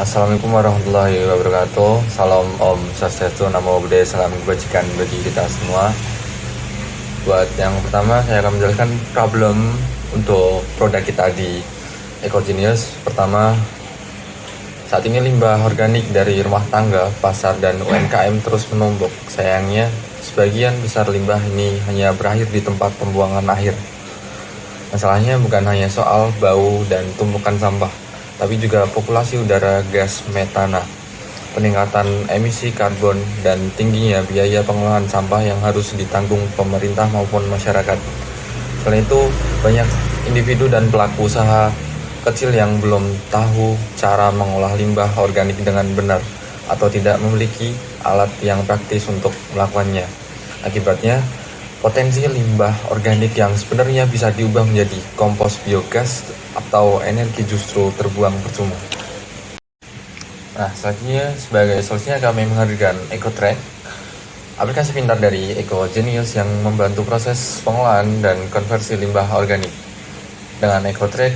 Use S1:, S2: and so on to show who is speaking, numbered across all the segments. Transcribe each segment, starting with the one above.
S1: Assalamualaikum warahmatullahi wabarakatuh. Salam Om Swastiastu, Namo Buddhaya, salam kebajikan bagi kita semua. Buat yang pertama, saya akan menjelaskan problem untuk produk kita di Ecogenius. Pertama, saat ini limbah organik dari rumah tangga, pasar, dan UMKM terus menumpuk. Sayangnya, sebagian besar limbah ini hanya berakhir di tempat pembuangan akhir. Masalahnya bukan hanya soal bau dan tumpukan sampah, tapi juga populasi udara gas metana, peningkatan emisi karbon, dan tingginya biaya pengolahan sampah yang harus ditanggung pemerintah maupun masyarakat. Selain itu, banyak individu dan pelaku usaha kecil yang belum tahu cara mengolah limbah organik dengan benar atau tidak memiliki alat yang praktis untuk melakukannya. Akibatnya, potensi limbah organik yang sebenarnya bisa diubah menjadi kompos biogas atau energi justru terbuang percuma. Nah, selanjutnya sebagai solusinya kami menghadirkan EcoTrack, aplikasi pintar dari Ecogenius yang membantu proses pengolahan dan konversi limbah organik. Dengan EcoTrack,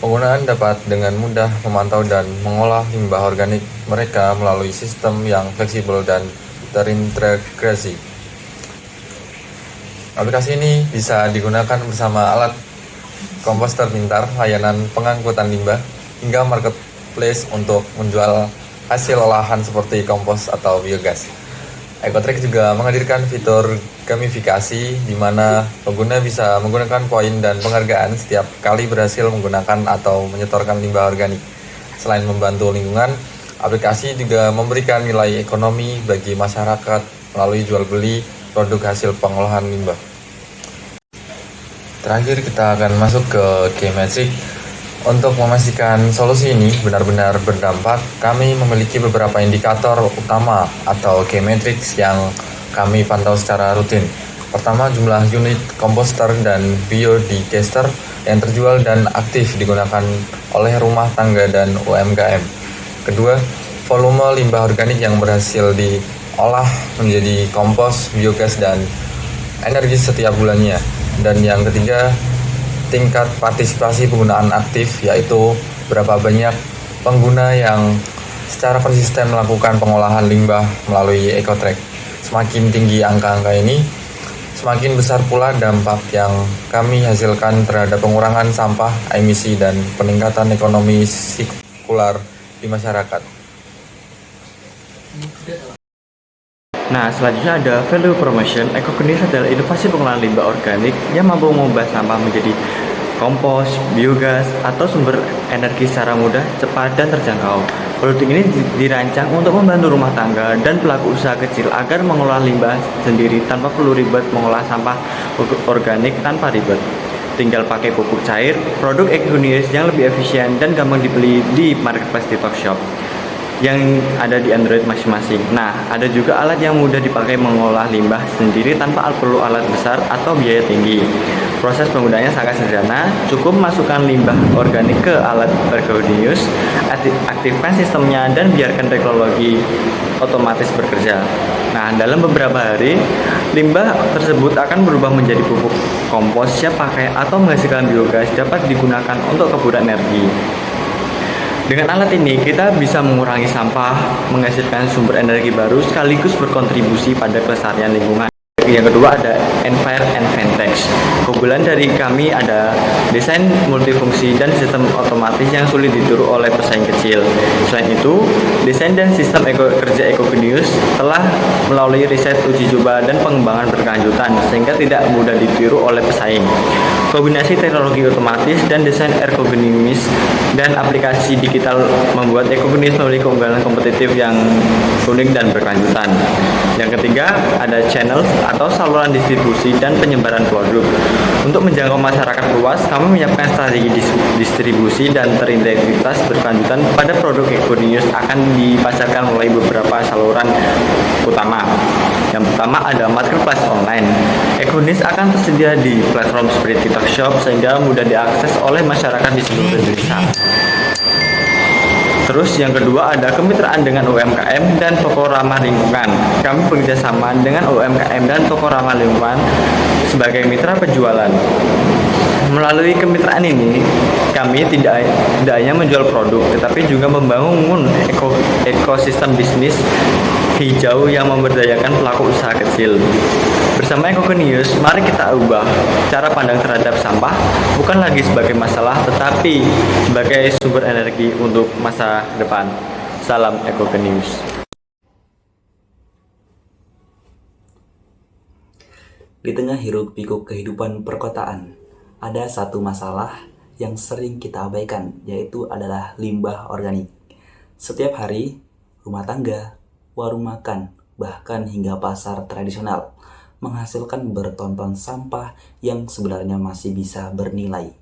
S1: penggunaan dapat dengan mudah memantau dan mengolah limbah organik mereka melalui sistem yang fleksibel dan terintegrasi. Aplikasi ini bisa digunakan bersama alat komposter pintar, layanan pengangkutan limbah, hingga marketplace untuk menjual hasil olahan seperti kompos atau biogas. EcoTrack juga menghadirkan fitur gamifikasi di mana pengguna bisa menggunakan poin dan penghargaan setiap kali berhasil menggunakan atau menyetorkan limbah organik. Selain membantu lingkungan, aplikasi juga memberikan nilai ekonomi bagi masyarakat melalui jual beli produk hasil pengolahan limbah. Terakhir, kita akan masuk ke K-Metric. Untuk memastikan solusi ini benar-benar berdampak, kami memiliki beberapa indikator utama atau K-Metrics yang kami pantau secara rutin. Pertama, jumlah unit komposter dan biodigester yang terjual dan aktif digunakan oleh rumah tangga dan UMKM. Kedua, volume limbah organik yang berhasil diolah menjadi kompos, biogas, dan energi setiap bulannya. Dan yang ketiga, tingkat partisipasi penggunaan aktif, yaitu berapa banyak pengguna yang secara konsisten melakukan pengolahan limbah melalui EcoTrack. Semakin tinggi angka-angka ini, semakin besar pula dampak yang kami hasilkan terhadap pengurangan sampah, emisi, dan peningkatan ekonomi sirkular di masyarakat.
S2: Nah, selanjutnya ada value promotion. Ecogenius adalah inovasi pengolahan limbah organik yang mampu mengubah sampah menjadi kompos, biogas, atau sumber energi secara mudah, cepat, dan terjangkau. Produk ini dirancang untuk membantu rumah tangga dan pelaku usaha kecil agar mengolah limbah sendiri tanpa perlu ribet mengolah sampah organik tanpa ribet. Tinggal pakai pupuk cair, produk Ecogenius yang lebih efisien dan gampang dibeli di marketplace TikTok Shop yang ada di Android masing-masing. Nah, ada juga alat yang mudah dipakai mengolah limbah sendiri tanpa perlu alat besar atau biaya tinggi. Proses penggunaannya sangat sederhana, cukup masukkan limbah organik ke alat Ecogenius, aktifkan sistemnya, dan biarkan teknologi otomatis bekerja. Nah, dalam beberapa hari, limbah tersebut akan berubah menjadi pupuk kompos siap pakai atau menghasilkan biogas dapat digunakan untuk kebutuhan energi. Dengan alat ini, kita bisa mengurangi sampah, menghasilkan sumber energi baru, sekaligus berkontribusi pada kelestarian lingkungan. Yang kedua ada Envir and Ventex. Keunggulan dari kami ada desain multifungsi dan sistem otomatis yang sulit ditiru oleh pesaing kecil. Selain itu, desain dan sistem kerja Ecogenius telah melalui riset, uji coba, dan pengembangan berkelanjutan sehingga tidak mudah ditiru oleh pesaing. Kombinasi teknologi otomatis dan desain ergonomis dan aplikasi digital membuat Ecogenius memiliki keunggulan kompetitif yang unik dan berkelanjutan. Yang ketiga ada channel atau saluran distribusi dan penyebaran produk. Untuk menjangkau masyarakat luas, kami menyiapkan strategi distribusi dan terintegritas berkelanjutan pada produk Ecogenius akan dipasarkan melalui beberapa saluran utama. Yang pertama ada marketplace online. Ecogenius akan tersedia di platform seperti TikTok Shop sehingga mudah diakses oleh masyarakat di seluruh Indonesia. Terus yang kedua ada kemitraan dengan UMKM dan toko ramah lingkungan. Kami bekerjasama dengan UMKM dan toko ramah lingkungan sebagai mitra penjualan. melalui kemitraan ini, kami tidak hanya menjual produk, tetapi juga membangun ekosistem bisnis hijau yang memberdayakan pelaku usaha kecil. Bersama Ecogenius, mari kita ubah cara pandang terhadap sampah bukan lagi sebagai masalah, tetapi sebagai sumber energi untuk masa depan. Salam Ecogenius.
S3: Di tengah hiruk-pikuk kehidupan perkotaan, ada satu masalah yang sering kita abaikan, yaitu adalah limbah organik. Setiap hari, rumah tangga, warung makan, bahkan hingga pasar tradisional menghasilkan bertonton sampah yang sebenarnya masih bisa bernilai.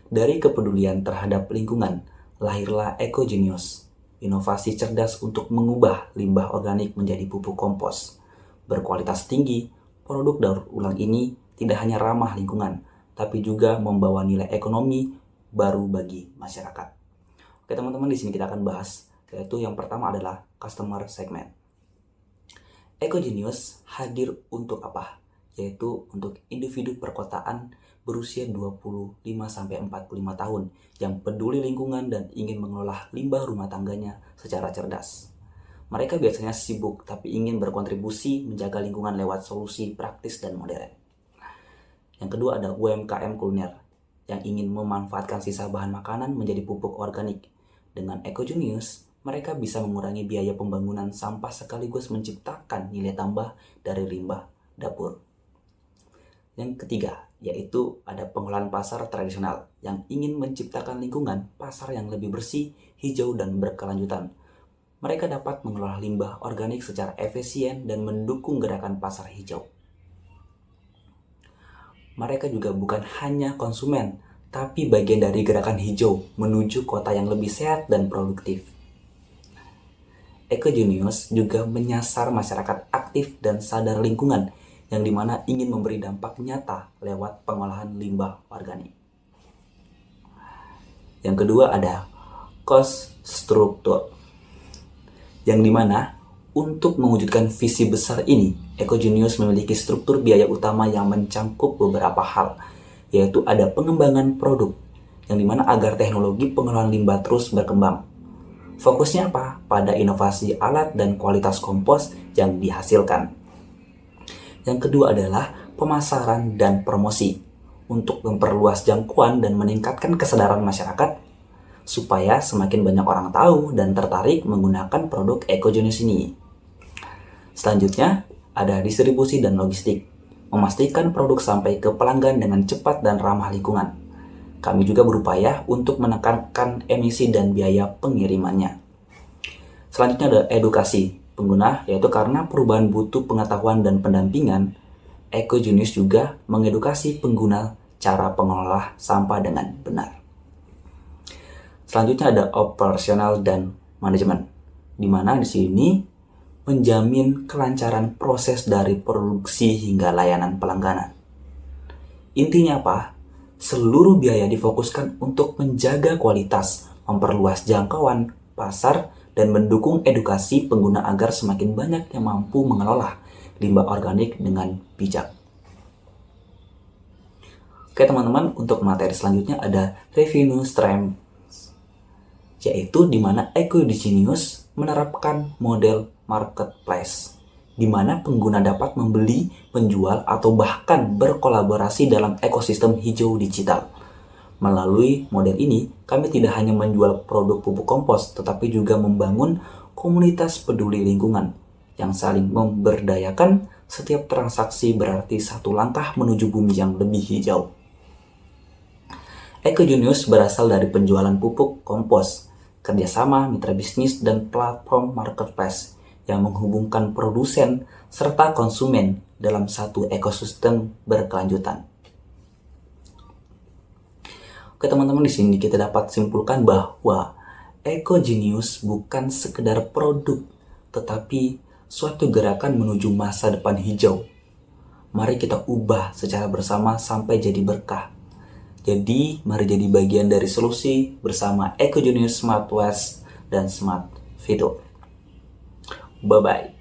S3: Dari kepedulian terhadap lingkungan, lahirlah Ecogenius, inovasi cerdas untuk mengubah limbah organik menjadi pupuk kompos. Berkualitas tinggi, produk daur ulang ini tidak hanya ramah lingkungan, tapi juga membawa nilai ekonomi baru bagi masyarakat. Oke teman-teman, di sini kita akan bahas, yaitu yang pertama adalah customer segment. Ecogenius hadir untuk apa? Yaitu untuk individu perkotaan berusia 25-45 tahun yang peduli lingkungan dan ingin mengelola limbah rumah tangganya secara cerdas. Mereka biasanya sibuk tapi ingin berkontribusi menjaga lingkungan lewat solusi praktis dan modern. Yang kedua ada UMKM kuliner yang ingin memanfaatkan sisa bahan makanan menjadi pupuk organik. Dengan Ecogenius, mereka bisa mengurangi biaya pembangunan sampah sekaligus menciptakan nilai tambah dari limbah dapur. Yang ketiga, yaitu ada pengelolaan pasar tradisional yang ingin menciptakan lingkungan pasar yang lebih bersih, hijau, dan berkelanjutan. Mereka dapat mengelola limbah organik secara efisien dan mendukung gerakan pasar hijau. Mereka juga bukan hanya konsumen, tapi bagian dari gerakan hijau menuju kota yang lebih sehat dan produktif. Ecogenius juga menyasar masyarakat aktif dan sadar lingkungan yang dimana ingin memberi dampak nyata lewat pengolahan limbah organik. Yang kedua ada cost structure, yang dimana untuk mewujudkan visi besar ini, Ecogenius memiliki struktur biaya utama yang mencangkup beberapa hal, yaitu ada pengembangan produk, yang dimana agar teknologi pengelolaan limbah terus berkembang. Fokusnya apa? Pada inovasi alat dan kualitas kompos yang dihasilkan. Yang kedua adalah pemasaran dan promosi untuk memperluas jangkauan dan meningkatkan kesadaran masyarakat supaya semakin banyak orang tahu dan tertarik menggunakan produk Ecogenius ini. Selanjutnya ada distribusi dan logistik, memastikan produk sampai ke pelanggan dengan cepat dan ramah lingkungan. Kami juga berupaya untuk menekankan emisi dan biaya pengirimannya. Selanjutnya ada edukasi pengguna, yaitu karena perubahan butuh pengetahuan dan pendampingan, Ecogenius juga mengedukasi pengguna cara pengelola sampah dengan benar. Selanjutnya ada operasional dan manajemen, di mana di sini menjamin kelancaran proses dari produksi hingga layanan pelangganan. Intinya apa? Seluruh biaya difokuskan untuk menjaga kualitas, memperluas jangkauan pasar, dan mendukung edukasi pengguna agar semakin banyak yang mampu mengelola limbah organik dengan bijak. Oke teman-teman, untuk materi selanjutnya ada revenue stream, yaitu di mana Ecogenius menerapkan model marketplace, di mana pengguna dapat membeli, menjual, atau bahkan berkolaborasi dalam ekosistem hijau digital. Melalui model ini, kami tidak hanya menjual produk pupuk kompos, tetapi juga membangun komunitas peduli lingkungan yang saling memberdayakan. Setiap transaksi berarti satu langkah menuju bumi yang lebih hijau. Ecogenius berasal dari penjualan pupuk kompos, kerjasama mitra bisnis, dan platform marketplace yang menghubungkan produsen serta konsumen dalam satu ekosistem berkelanjutan. Oke teman-teman, di sini kita dapat simpulkan bahwa Ecogenius bukan sekedar produk, tetapi suatu gerakan menuju masa depan hijau. Mari kita ubah secara bersama sampai jadi berkah. Jadi, mari jadi bagian dari solusi bersama Ecogenius Smart Waste dan Smart Video. Bye-bye.